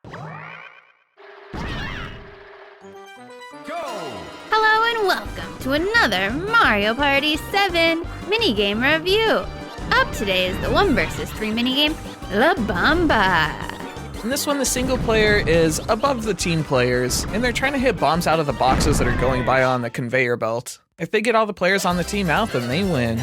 Hello and welcome to another Mario Party 7 minigame review. Up today is the 1 vs 3 minigame, La Bomba. In this one, the single player is above the team players, and they're trying to hit bombs out of the boxes that are going by on the conveyor belt. If they get all the players on the team out, then they win.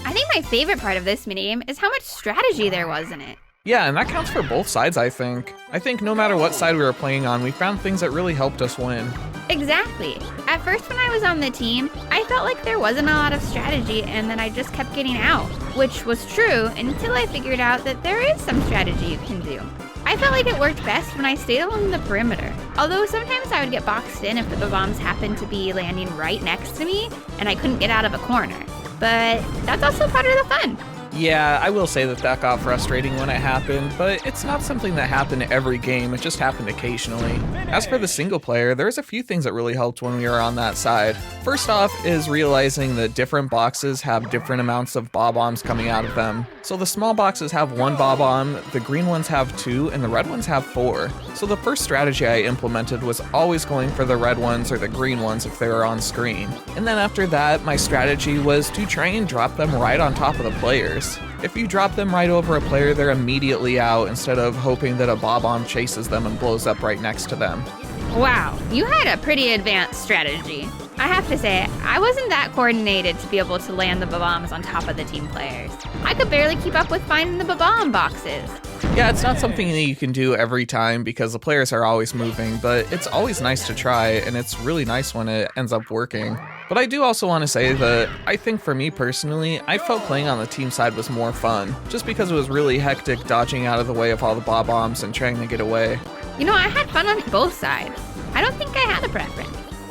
I think my favorite part of this minigame is how much strategy there was in it. Yeah, and that counts for both sides, I think. I think no matter what side we were playing on, we found things that really helped us win. Exactly. At first when I was on the team, I felt like there wasn't a lot of strategy and that I just kept getting out, which was true until I figured out that there is some strategy you can do. I felt like it worked best when I stayed along the perimeter, although sometimes I would get boxed in if the bombs happened to be landing right next to me and I couldn't get out of a corner. But that's also part of the fun. Yeah, I will say that got frustrating when it happened, but it's not something that happened every game, it just happened occasionally. As for the single player, there's a few things that really helped when we were on that side. First off is realizing that different boxes have different amounts of bob-ombs coming out of them. So the small boxes have 1 bob-omb, the green ones have 2, and the red ones have 4. So the first strategy I implemented was always going for the red ones or the green ones if they were on screen. And then after that, my strategy was to try and drop them right on top of the players. If you drop them right over a player, they're immediately out instead of hoping that a bob-omb chases them and blows up right next to them. Wow, you had a pretty advanced strategy. I have to say, I wasn't that coordinated to be able to land the bombs on top of the team players. I could barely keep up with finding the bomb boxes. Yeah, it's not something that you can do every time because the players are always moving, but it's always nice to try, and it's really nice when it ends up working. But I do also want to say that I think for me personally, I felt playing on the team side was more fun, just because it was really hectic dodging out of the way of all the bob-ombs and trying to get away. You know, I had fun on both sides. I don't think I had a preference.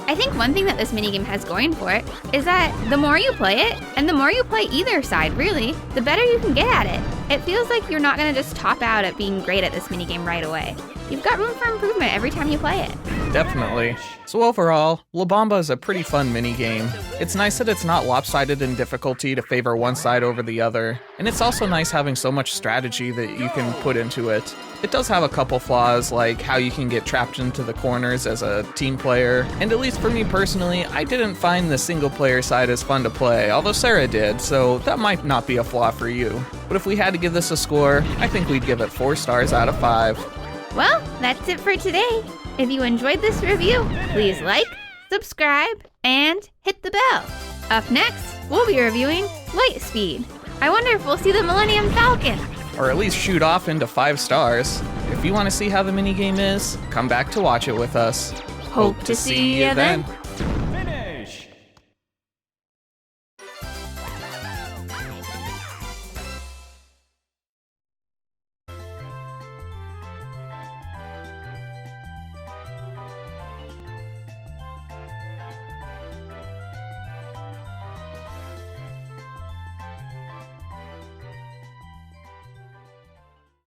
I think one thing that this minigame has going for it is that the more you play it, and the more you play either side really, the better you can get at it. It feels like you're not going to just top out at being great at this minigame right away. You've got room for improvement every time you play it. Definitely. So overall, La Bomba is a pretty fun minigame. It's nice that it's not lopsided in difficulty to favor one side over the other, and it's also nice having so much strategy that you can put into it. It does have a couple flaws, like how you can get trapped into the corners as a team player, and at least for me personally, I didn't find the single player side as fun to play, although Sarah did, so that might not be a flaw for you. But if we had to give this a score, I think we'd give it 4 stars out of 5. Well, that's it for today. If you enjoyed this review, please like, subscribe, and hit the bell. Up next, we'll be reviewing Lightspeed. I wonder if we'll see the Millennium Falcon. Or at least shoot off into 5 stars. If you want to see how the minigame is, come back to watch it with us. Hope to see you then.